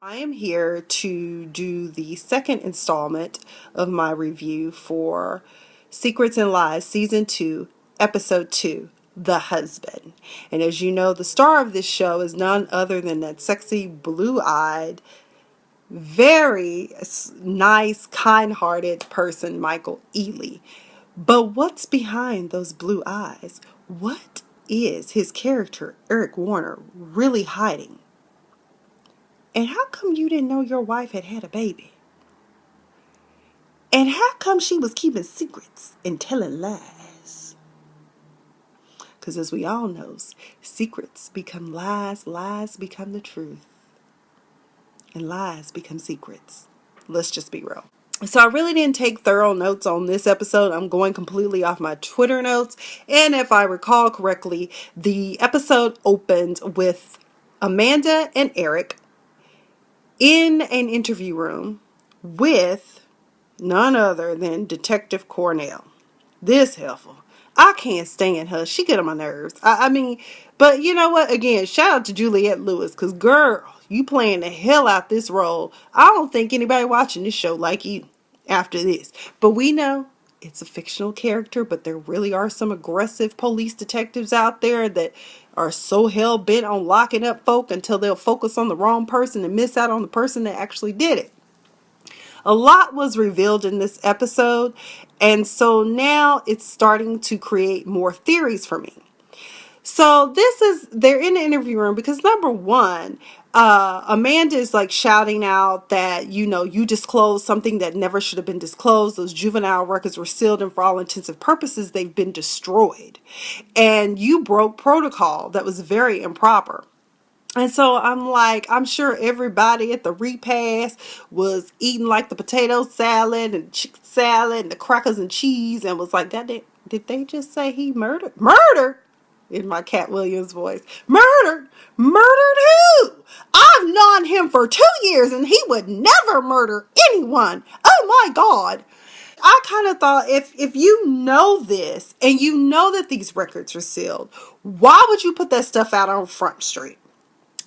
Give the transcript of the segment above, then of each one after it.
I am here to do the second installment of my review for Secrets and Lies Season 2, Episode 2, The Husband. And as you know, the star of this show is none other than that sexy, blue-eyed, very nice, kind-hearted person, Michael Ealy. But what's behind those blue eyes? What is his character, Eric Warner, really hiding? And how come you didn't know your wife had had a baby? And how come she was keeping secrets and telling lies? Because as we all know, secrets become lies, lies become the truth, and lies become secrets. Let's just be real. So I really didn't take thorough notes on this episode. I'm going completely off my Twitter notes. And if I recall correctly, the episode opened with Amanda and Eric in an interview room with none other than Detective Cornell. This helpful. I can't stand her. She get on my nerves. I mean, but you know what? Again, shout out to Juliette Lewis, because girl, you playing the hell out this role. I don't think anybody watching this show like you after this. But we know it's a fictional character, but there really are some aggressive police detectives out there that are so hell bent on locking up folk until they'll focus on the wrong person and miss out on the person that actually did it. A lot was revealed in this episode, and so now it's starting to create more theories for me. So they're in the interview room because number one, Amanda is like shouting out that, you disclosed something that never should have been disclosed. Those juvenile records were sealed, and for all intents and purposes, they've been destroyed. And you broke protocol that was very improper. And so I'm like, I'm sure everybody at the repast was eating like the potato salad and chicken salad and the crackers and cheese and was like, did they just say he murdered? Murder? In my Cat Williams voice. Murdered? Murdered who? I've known him for 2 years and he would never murder anyone. Oh my God. I kind of thought if you know this and you know that these records are sealed, why would you put that stuff out on Front Street?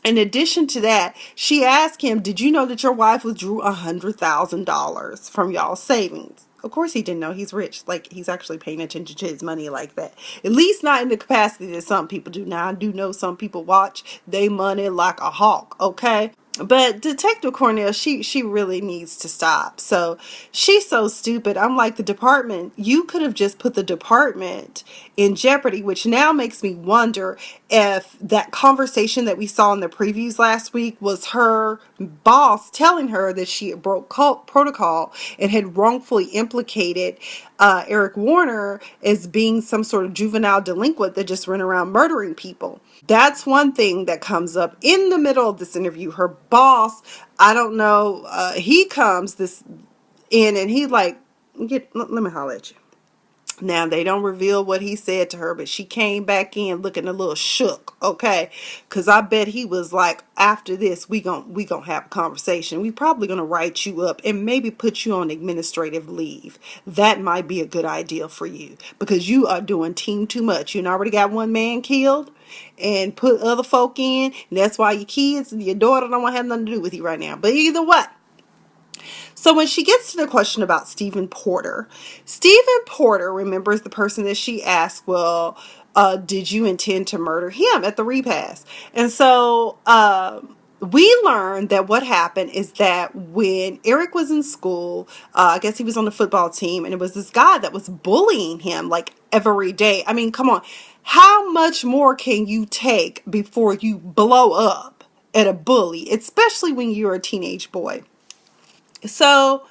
In addition to that, she asked him, did you know that your wife withdrew $100,000 from y'all's savings? Of course he didn't know. He's rich. Like, he's actually paying attention to his money like that. At least not in the capacity that some people do. Now, I do know some people watch they money like a hawk, okay? But Detective Cornell, she really needs to stop. So she's so stupid. I'm like, the department, you could have just put the department in jeopardy, which now makes me wonder if that conversation that we saw in the previews last week was her boss telling her that she had broke protocol and had wrongfully implicated Eric Warner as being some sort of juvenile delinquent that just ran around murdering people. That's one thing that comes up in the middle of this interview. Her boss, I don't know, he comes in and he like, let me holler at you. Now, they don't reveal what he said to her, but she came back in looking a little shook, okay? Because I bet he was like, after this, we gonna have a conversation. We probably going to write you up and maybe put you on administrative leave. That might be a good idea for you because you are doing team too much. You already got one man killed and put other folk in. And that's why your kids and your daughter don't want to have nothing to do with you right now. But either way. So when she gets to the question about Stephen Porter remembers the person that she asked, well, did you intend to murder him at the repast? And so we learned that what happened is that when Eric was in school, I guess he was on the football team, and it was this guy that was bullying him like every day. I mean, come on. How much more can you take before you blow up at a bully, especially when you're a teenage boy? So,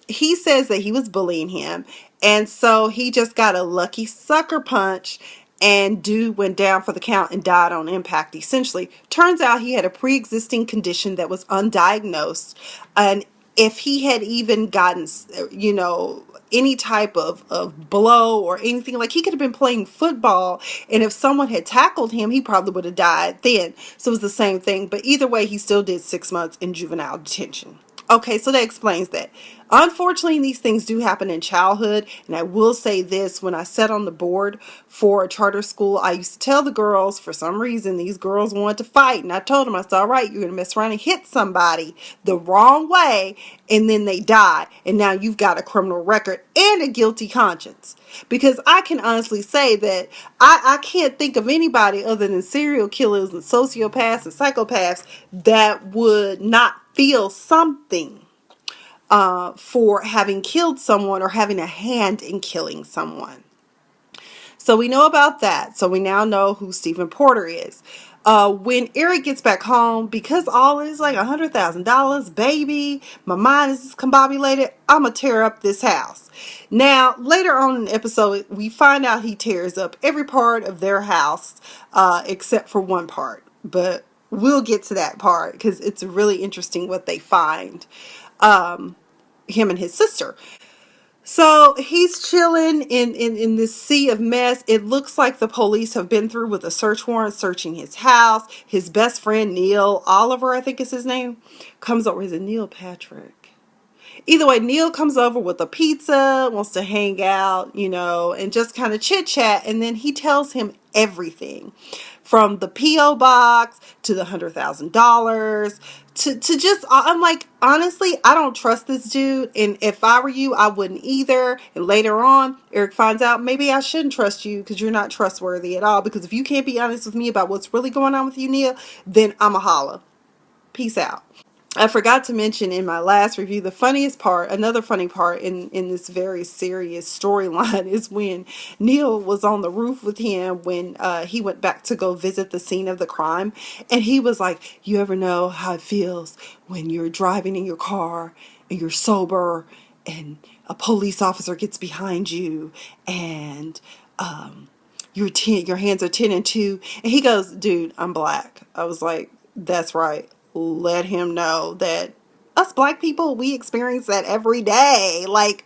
he says that he was bullying him, and so he just got a lucky sucker punch, and dude went down for the count and died on impact, essentially. Turns out he had a pre-existing condition that was undiagnosed, and if he had even gotten, any type of blow or anything, like he could have been playing football, and if someone had tackled him, he probably would have died then. So it was the same thing, but either way, he still did 6 months in juvenile detention. Okay, so that explains that. Unfortunately, these things do happen in childhood. And I will say this, when I sat on the board for a charter school, I used to tell the girls, for some reason, these girls wanted to fight. And I told them, I said, all right, you're going to mess around and hit somebody the wrong way, and then they die. And now you've got a criminal record and a guilty conscience. Because I can honestly say that I can't think of anybody other than serial killers and sociopaths and psychopaths that would not feel something for having killed someone or having a hand in killing someone. So we know about that. So we now know who Stephen Porter is. When Eric gets back home, because all is like $100,000, baby, my mind is discombobulated, I'm going to tear up this house. Now, later on in the episode, we find out he tears up every part of their house except for one part. But we'll get to that part because it's really interesting what they find. Him and his sister. So he's chilling in this sea of mess. It looks like the police have been through with a search warrant searching his house. His best friend, Neil Oliver, I think is his name, comes over. Is it Neil Patrick? Either way, Neil comes over with a pizza, wants to hang out, and just kind of chit chat. And then he tells him everything from the P.O. box to the $100,000 to just, I'm like, honestly, I don't trust this dude. And if I were you, I wouldn't either. And later on, Eric finds out maybe I shouldn't trust you because you're not trustworthy at all. Because if you can't be honest with me about what's really going on with you, Neil, then I'm a holla. Peace out. I forgot to mention in my last review, the funniest part, another funny part in this very serious storyline is when Neil was on the roof with him when he went back to go visit the scene of the crime. And he was like, you ever know how it feels when you're driving in your car and you're sober and a police officer gets behind you and your hands are 10 and 2. And he goes, dude, I'm black. I was like, that's right. Let him know that us black people, we experience that every day. Like,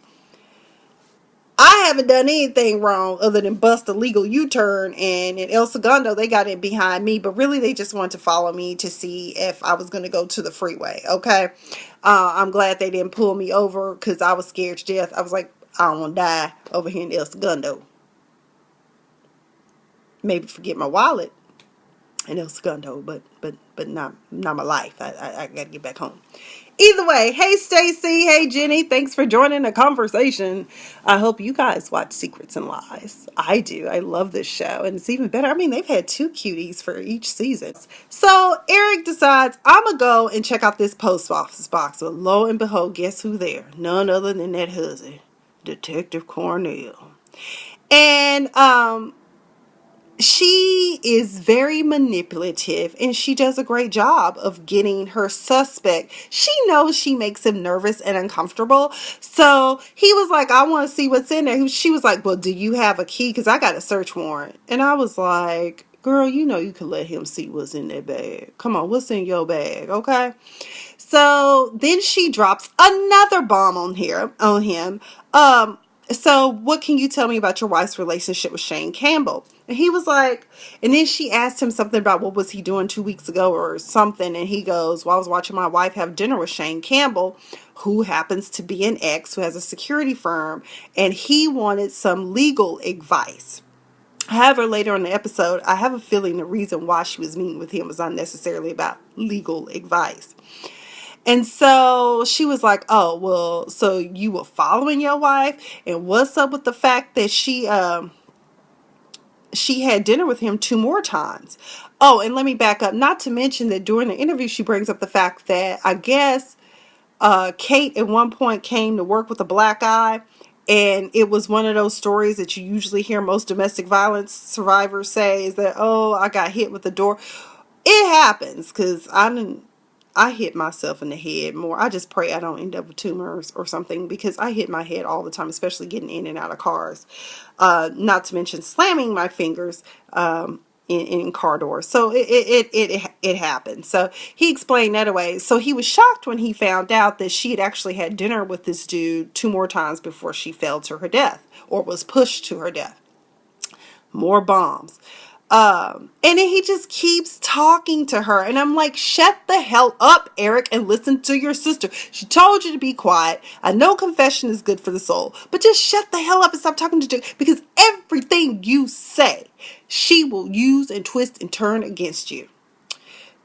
I haven't done anything wrong other than bust a legal U-turn, and in El Segundo, they got it behind me, but really they just wanted to follow me to see if I was going to go to the freeway, okay? I'm glad they didn't pull me over because I was scared to death. I was like, I don't want to die over here in El Segundo. Maybe forget my wallet in El Segundo, but not my life. I gotta get back home. Either way, hey Stacy, hey Jenny, thanks for joining the conversation. I hope you guys watch Secrets and Lies. I do. I love this show, and it's even better. I mean, they've had 2 cuties for each season. So Eric decides I'm gonna go and check out this post office box. But lo and behold, guess who there? None other than that hussy, Detective Cornell, and she is very manipulative and she does a great job of getting her suspect. She knows she makes him nervous and uncomfortable. So he was like, I want to see what's in there. She was like, well, do you have a key? Because I got a search warrant. And I was like, girl, you know you can let him see what's in that bag. Come on, what's in your bag, okay? So then she drops another bomb on him. So what can you tell me about your wife's relationship with Shane Campbell? And he was like, and then she asked him something about what was he doing 2 weeks ago or something. And he goes, well, I was watching my wife have dinner with Shane Campbell, who happens to be an ex who has a security firm. And he wanted some legal advice. However, later in the episode, I have a feeling the reason why she was meeting with him was not necessarily about legal advice. And so she was like, oh, well, so you were following your wife? And what's up with the fact that she had dinner with him 2 more times? Oh, and let me back up. Not to mention that during the interview, she brings up the fact that I guess Kate at one point came to work with a black eye. And it was one of those stories that you usually hear most domestic violence survivors say is that, oh, I got hit with the door. It happens because I hit myself in the head more. I just pray I don't end up with tumors or something because I hit my head all the time, especially getting in and out of cars. Not to mention slamming my fingers in car doors. So it happened. So he explained that away. So he was shocked when he found out that she had actually had dinner with this dude 2 more times before she fell to her death or was pushed to her death. More bombs. And then he just keeps talking to her. And I'm like, shut the hell up, Eric, and listen to your sister. She told you to be quiet. I know confession is good for the soul, but just shut the hell up and stop talking to Jake, because everything you say, she will use and twist and turn against you.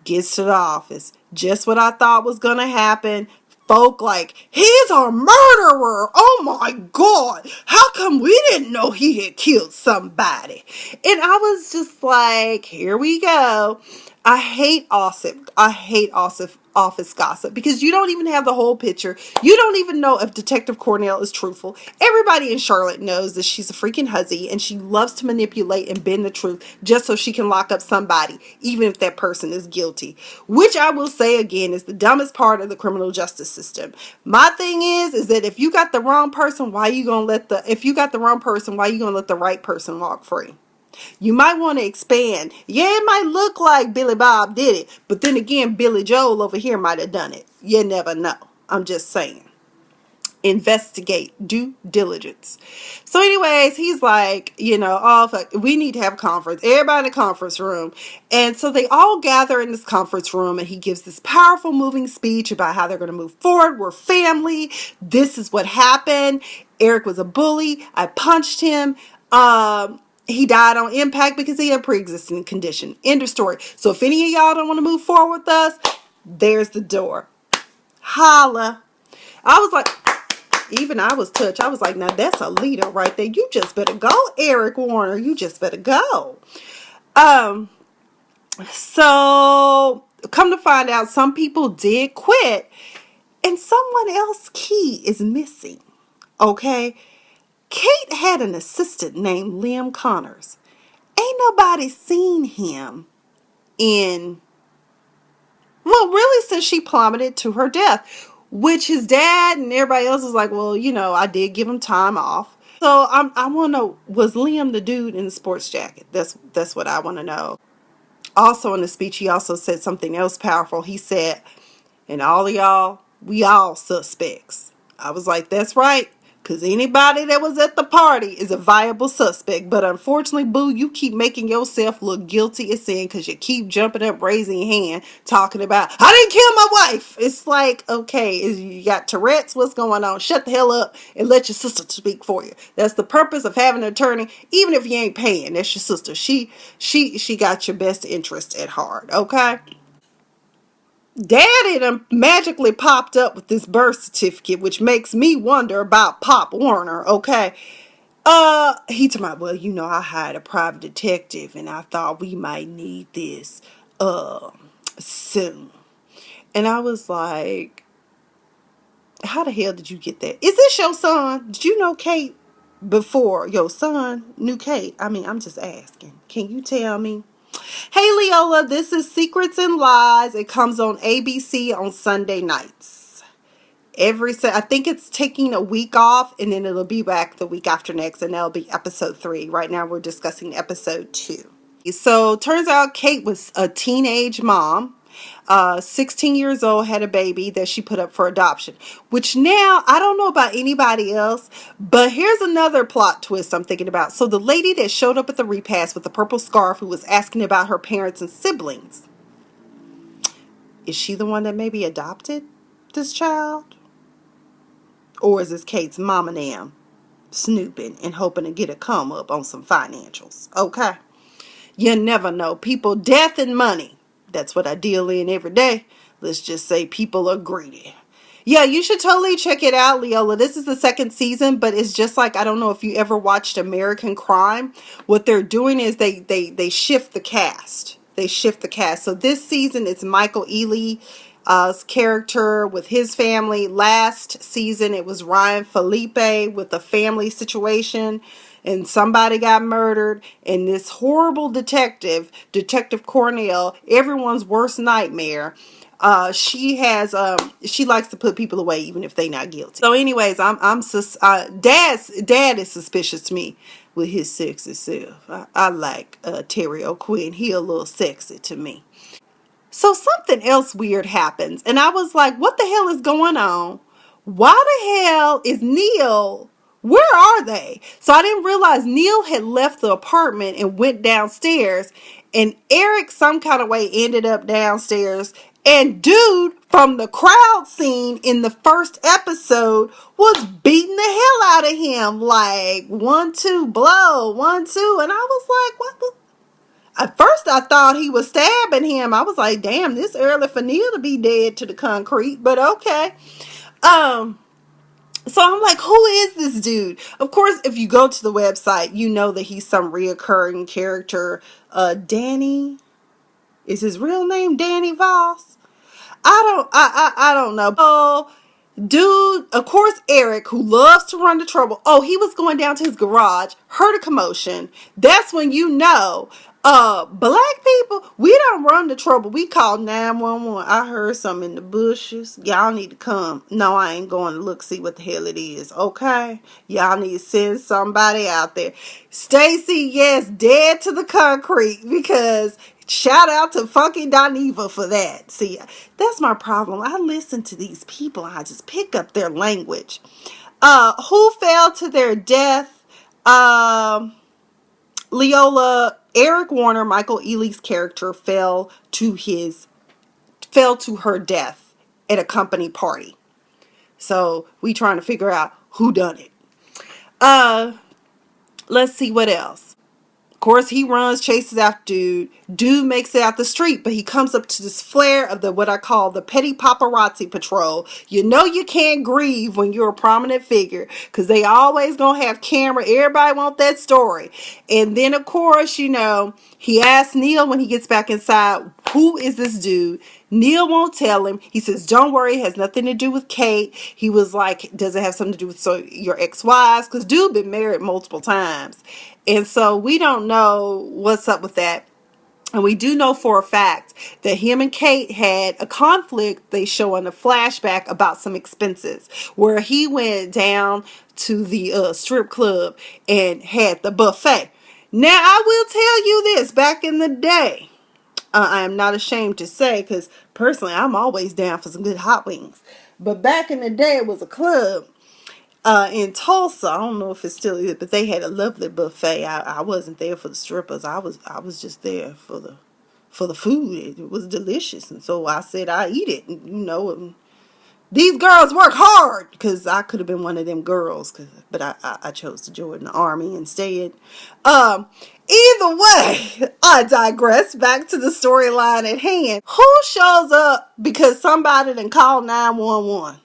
Gets to the office. Just what I thought was going to happen. Folk like, he's a murderer. Oh my God. How come we didn't know he had killed somebody? And I was just like, here we go. I hate gossip. I hate office gossip, because you don't even have the whole picture. You don't even know if Detective Cornell is truthful. Everybody in Charlotte knows that she's a freaking hussy, and she loves to manipulate and bend the truth just so she can lock up somebody, even if that person is guilty. Which I will say again is the dumbest part of the criminal justice system. My thing is that if you got the wrong person, why you gonna let the right person walk free? You might want to expand. Yeah, it might look like Billy Bob did it, but then again, Billy Joel over here might have done it. You never know. I'm just saying. Investigate, due diligence. So anyways, he's like, oh, fuck, we need to have a conference. Everybody in the conference room. And so they all gather in this conference room, and he gives this powerful, moving speech about how they're going to move forward. We're family. This is what happened. Eric was a bully. I punched him. He died on impact because he had a pre-existing condition. End of story. So if any of y'all don't want to move forward with us, there's the door. Holla. I was like, even I was touched. I was like, now that's a leader right there. You just better go, Eric Warner. You just better go. So come to find out, some people did quit, and someone else's key is missing. Okay. Kate had an assistant named Liam Connors. Ain't nobody seen him really since she plummeted to her death, which his dad and everybody else was like, well, I did give him time off. So I want to know, was Liam the dude in the sports jacket? That's what I want to know. Also in the speech, he also said something else powerful. He said, and all of y'all, we all suspects. I was like, that's right. Because anybody that was at the party is a viable suspect. But unfortunately, boo, you keep making yourself look guilty as sin because you keep jumping up, raising your hand, talking about, I didn't kill my wife. It's like, okay, you got Tourette's? What's going on? Shut the hell up and let your sister speak for you. That's the purpose of having an attorney. Even if you ain't paying, that's your sister. She got your best interest at heart, okay? Daddy done magically popped up with this birth certificate, which makes me wonder about Pop Warner, okay? He told me, well, I hired a private detective, and I thought we might need this, soon. And I was like, how the hell did you get that? Is this your son? Did you know Kate before your son knew Kate? I mean, I'm just asking. Can you tell me? Hey Leola, this is Secrets and Lies. It comes on ABC on Sunday nights. I think it's taking a week off, and then it'll be back the week after next, and that'll be episode 3. Right now we're discussing episode 2. So turns out Kate was a teenage mom. 16 years old, had a baby that she put up for adoption, which now I don't know about anybody else, but here's another plot twist I'm thinking about. So the lady that showed up at the repast with the purple scarf, who was asking about her parents and siblings, is she the one that maybe adopted this child? Or is this Kate's mom and them snooping and hoping to get a come up on some financials? Okay. You never know. People, death and money. That's what I deal in every day. Let's just say people are greedy. Yeah, you should totally check it out, Leola. This is the 2nd season, but it's just like, I don't know if you ever watched American Crime. What they're doing is they shift the cast. They shift the cast. So this season it's Michael Ealy's character with his family. Last season it was Ryan Felipe with the family situation, and somebody got murdered, and this horrible Detective Cornell, everyone's worst nightmare. She likes to put people away even if they not guilty. So anyways, dad is suspicious to me with his sexy self. I like Terry O'Quinn. He a little sexy to me. So something else weird happens, and I was like, what the hell is going on? Why the hell is Neil Where are they? So I didn't realize Neil had left the apartment and went downstairs, and Eric some kind of way ended up downstairs, and dude from the crowd scene in the first episode was beating the hell out of him, like 1-2 blow, 1-2, and I was like, what the? At first I thought he was stabbing him. I was like, damn, this early for Neil to be dead to the concrete, but okay. So I'm like, who is this dude? Of course, if you go to the website, you know that he's some reoccurring character. Danny, is his real name Danny Voss? I don't know. Oh, dude, of course, Eric, who loves to run the trouble. Oh, he was going down to his garage, heard a commotion. That's when you know, black people, we don't run the trouble. We call 911. I heard something in the bushes. Y'all need to come. No, I ain't going to look, see what the hell it is. Okay? Y'all need to send somebody out there. Stacy, yes, dead to the concrete, because shout out to fucking Doniva for that. See, that's my problem. I listen to these people and I just pick up their language. Who fell to their death? Leola, Eric Warner, Michael Ealy's character, fell to her death at a company party. So we trying to figure out who done it. Let's see what else. Of course, he runs, chases after dude. Dude makes it out the street, but he comes up to this flare of the what I call the petty paparazzi patrol. You know you can't grieve when you're a prominent figure, because they always gonna have camera. Everybody want that story. And then, of course, you know, he asks Neil when he gets back inside, who is this dude? Neil won't tell him. He says, don't worry, it has nothing to do with Kate. He was like, does it have something to do with your ex-wives? Because dude been married multiple times. And so we don't know what's up with that. And we do know for a fact that him and Kate had a conflict. They show in a flashback about some expenses where he went down to the strip club and had the buffet. Now, I will tell you this, back in the day, I am not ashamed to say, because personally, I'm always down for some good hot wings. But back in the day, it was a club in Tulsa. I don't know if it still is, but they had a lovely buffet. I wasn't there for the strippers. I was just there for the food. It was delicious, and so I said I eat it. And, you know, and these girls work hard, because I could have been one of them girls, but I chose to join the army instead. Either way, I digress. Back to the storyline at hand. Who shows up because somebody done called 911?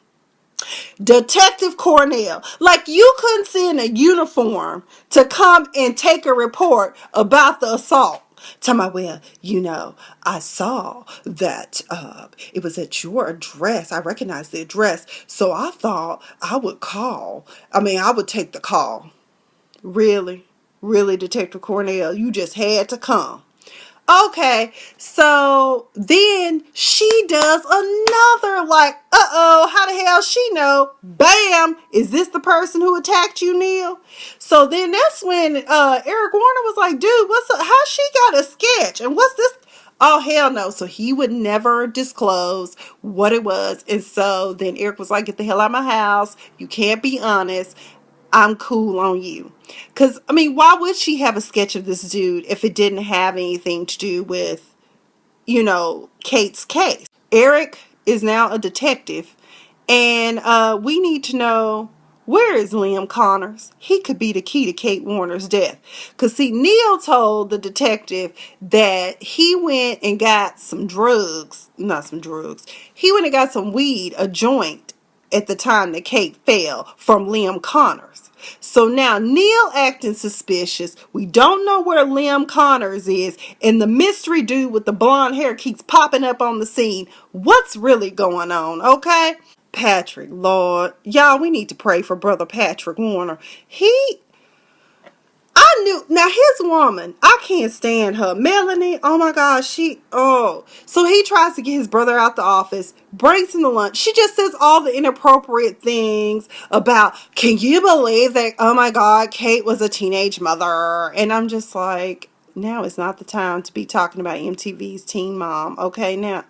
Detective Cornell. Like, you couldn't send a uniform to come and take a report about the assault. Tell me, well, you know, I saw that it was at your address. I recognized the address. So I thought I would I would take the call. Really? Really, Detective Cornell? You just had to come. Okay, so then she does another, like, how the hell she know? Bam! Is this the person who attacked you, Neil? So then that's when Eric Warner was like, dude, what's up? How she got a sketch? And what's this? Oh, hell no. So he would never disclose what it was. And so then Eric was like, get the hell out of my house. You can't be honest. I'm cool on you. Because, I mean, why would she have a sketch of this dude if it didn't have anything to do with, you know, Kate's case? Eric is now a detective, and we need to know, where is Liam Connors? He could be the key to Kate Warner's death. Because, see, Neil told the detective that he went and got some drugs. Not some drugs. He went and got some weed, a joint, at the time that Kate fell, from Liam Connors. So now Neil acting suspicious. We don't know where Liam Connors is, and the mystery dude with the blonde hair keeps popping up on the scene. What's really going on, okay? Patrick, Lord. Y'all, we need to pray for Brother Patrick Warner. I knew, now his woman, I can't stand her. Melanie, oh my gosh, So he tries to get his brother out the office, brings him to lunch. She just says all the inappropriate things about, can you believe that, oh my God, Kate was a teenage mother? And I'm just like, now is not the time to be talking about MTV's Teen Mom, okay, now.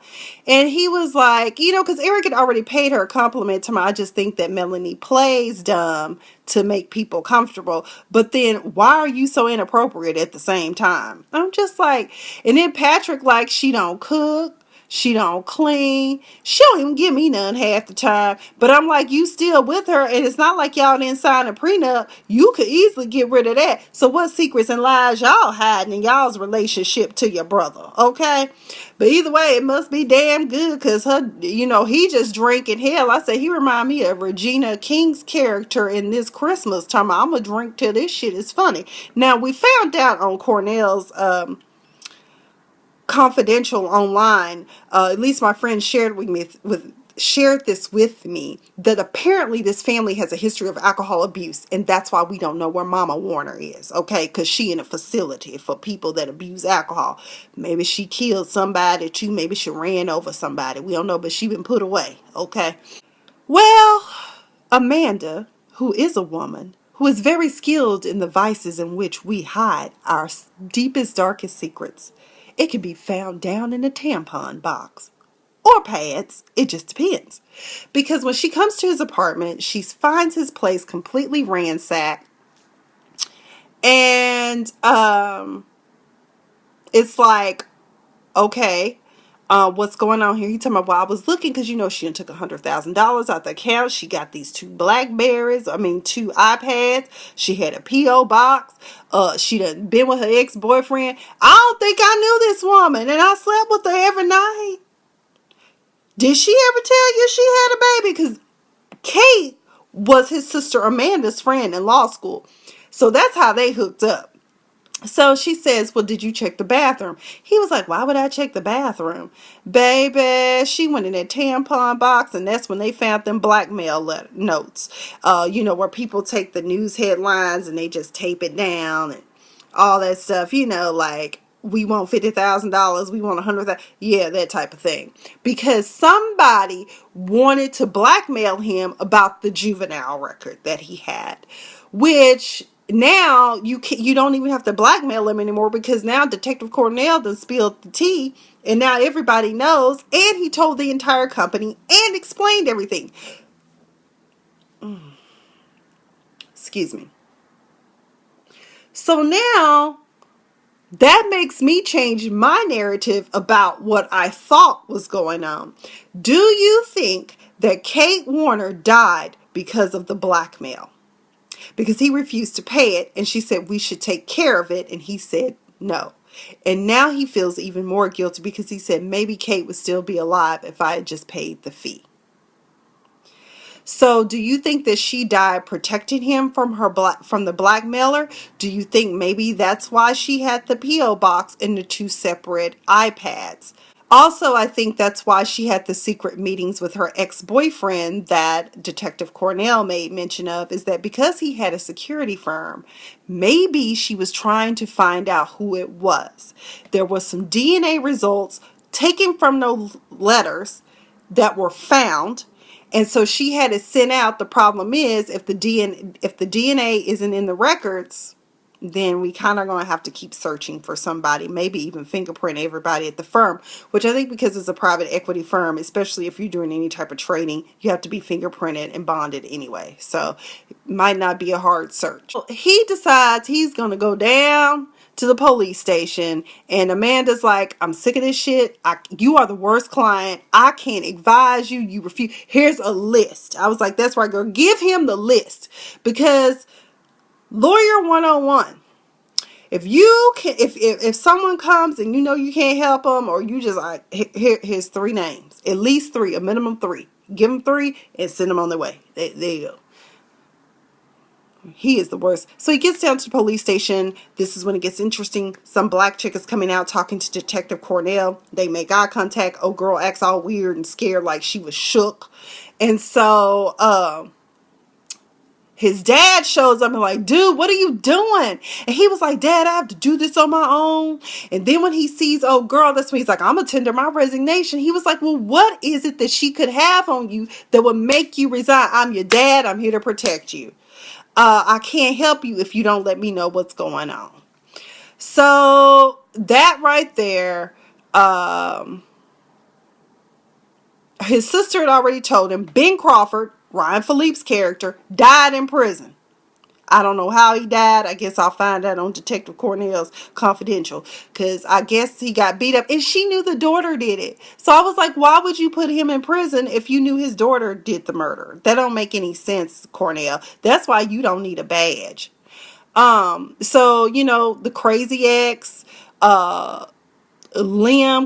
And he was like, because Eric had already paid her a compliment to me. I just think that Melanie plays dumb to make people comfortable. But then why are you so inappropriate at the same time? I'm just like, and then Patrick, like, she don't cook. She don't clean. She don't even give me none half the time. But I'm like, you still with her, and it's not like y'all didn't sign a prenup. You could easily get rid of that. So what secrets and lies y'all hiding in y'all's relationship to your brother? Okay? But either way, it must be damn good, because he just drinking hell. I say he remind me of Regina King's character in This Christmas time. I'm gonna drink till this shit is funny. Now, we found out on Cornell's confidential online, at least my friend shared this with me, that apparently this family has a history of alcohol abuse, and that's why we don't know where Mama Warner is, okay? Because she in a facility for people that abuse alcohol. Maybe she killed somebody too. Maybe she ran over somebody. We don't know, but she been put away, okay? Well, Amanda, who is a woman, who is very skilled in the vices in which we hide our deepest, darkest secrets, it can be found down in a tampon box or pads. It just depends. Because when she comes to his apartment, she finds his place completely ransacked. And it's like, okay, what's going on here? He talking about, well, I was looking because she done took $100,000 out the account. She got these two two iPads. She had a P.O. box. She done been with her ex-boyfriend. I don't think I knew this woman, and I slept with her every night. Did she ever tell you she had a baby? Because Kate was his sister Amanda's friend in law school. So that's how they hooked up. So she says, well, did you check the bathroom? He was like, why would I check the bathroom? Baby, she went in that tampon box, and that's when they found them blackmail notes. Where people take the news headlines and they just tape it down and all that stuff, like, we want $50,000, we want 100,000, yeah, that type of thing. Because somebody wanted to blackmail him about the juvenile record that he had, which now you don't even have to blackmail him anymore, because now Detective Cornell done spilled the tea, and now everybody knows, and he told the entire company and explained everything. Excuse me. So now that makes me change my narrative about what I thought was going on. Do you think that Kate Warner died because of the blackmail? Because he refused to pay it, and she said we should take care of it, and he said no. And now he feels even more guilty because he said maybe Kate would still be alive if I had just paid the fee. So do you think that she died protecting him from the blackmailer? Do you think maybe that's why she had the P.O. box and the two separate iPads? Also, I think that's why she had the secret meetings with her ex-boyfriend that Detective Cornell made mention of, is that because he had a security firm, maybe she was trying to find out who it was. There was some DNA results taken from those letters that were found, and so she had it sent out. The problem is, if the DNA isn't in the records, then we kind of going to have to keep searching for somebody, maybe even fingerprint everybody at the firm, which I think, because it's a private equity firm, especially if you're doing any type of trading, you have to be fingerprinted and bonded anyway. So it might not be a hard search. He decides he's going to go down to the police station, and Amanda's like, I'm sick of this shit. You are the worst client. I can't advise you. You refuse. Here's a list. I was like, that's right, girl. Give him the list, because lawyer 101. If someone comes and you can't help them, or you just like, here's 3 names, at least 3, a minimum 3. Give them 3 and send them on their way. There you go. He is the worst. So he gets down to the police station. This is when it gets interesting. Some black chick is coming out talking to Detective Cornell. They make eye contact. Oh, girl acts all weird and scared, like she was shook. And so his dad shows up and like, dude, what are you doing? And he was like, Dad, I have to do this on my own. And then when he sees, oh, girl, that's when he's like, I'm going to tender my resignation. He was like, well, what is it that she could have on you that would make you resign? I'm your dad. I'm here to protect you. I can't help you if you don't let me know what's going on. So that right there, his sister had already told him Ben Crawford, Ryan Philippe's character, died in prison. I don't know how he died. I guess I'll find out on Detective Cornell's Confidential. Because I guess he got beat up. And she knew the daughter did it. So I was like, why would you put him in prison if you knew his daughter did the murder? That don't make any sense, Cornell. That's why you don't need a badge. So, you know, the crazy ex, Liam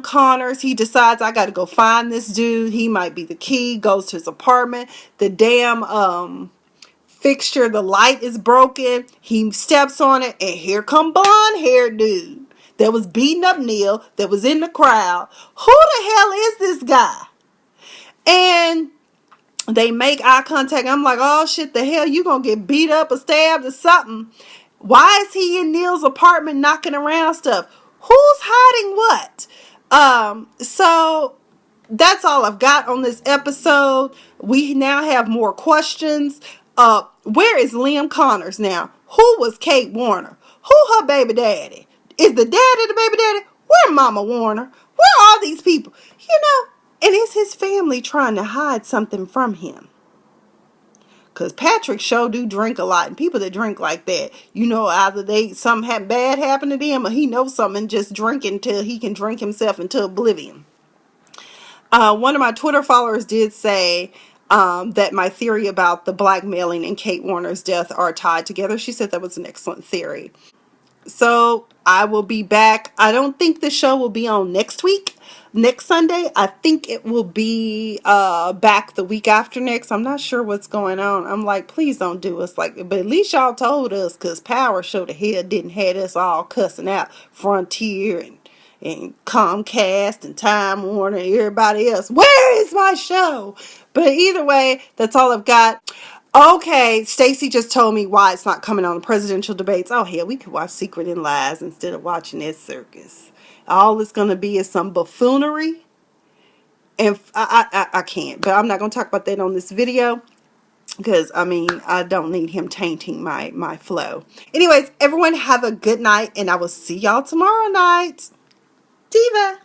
Connors, he decides I got to go find this dude. He might be the key. Goes to his apartment. The damn, fixture, the light is broken. He steps on it, and here come blonde haired dude that was beating up Neil, that was in the crowd. Who the hell is this guy? And they make eye contact. I'm like, oh shit, the hell, you gonna get beat up or stabbed or something. Why is he in Neil's apartment knocking around stuff? Who's hiding what? So that's all I've got on this episode. We now have more questions. Where is Liam Connors now? Who was Kate Warner? Who her baby daddy? Is the daddy the baby daddy? Where Mama Warner? Where are these people? You know, and is his family trying to hide something from him? Because Patrick sure do drink a lot. And people that drink like that, you know, either something bad happened to them, or he knows something, just drinking until he can drink himself into oblivion. One of my Twitter followers did say that my theory about the blackmailing and Kate Warner's death are tied together. She said that was an excellent theory. So I will be back. I don't think the show will be on next week. Next Sunday. I think it will be back the week after next. I'm not sure what's going on. I'm like, please don't do us like, but at least y'all told us, because Power Show the hell didn't have us all cussing out Frontier and Comcast and Time Warner and everybody else. Where is my show? But either way, that's all I've got. Okay, Stacy just told me why it's not coming on the presidential debates. Oh, hell, we could watch Secret and Lies instead of watching this circus. All it's going to be is some buffoonery. And I can't. But I'm not going to talk about that on this video. Because, I mean, I don't need him tainting my flow. Anyways, everyone have a good night. And I will see y'all tomorrow night. Diva.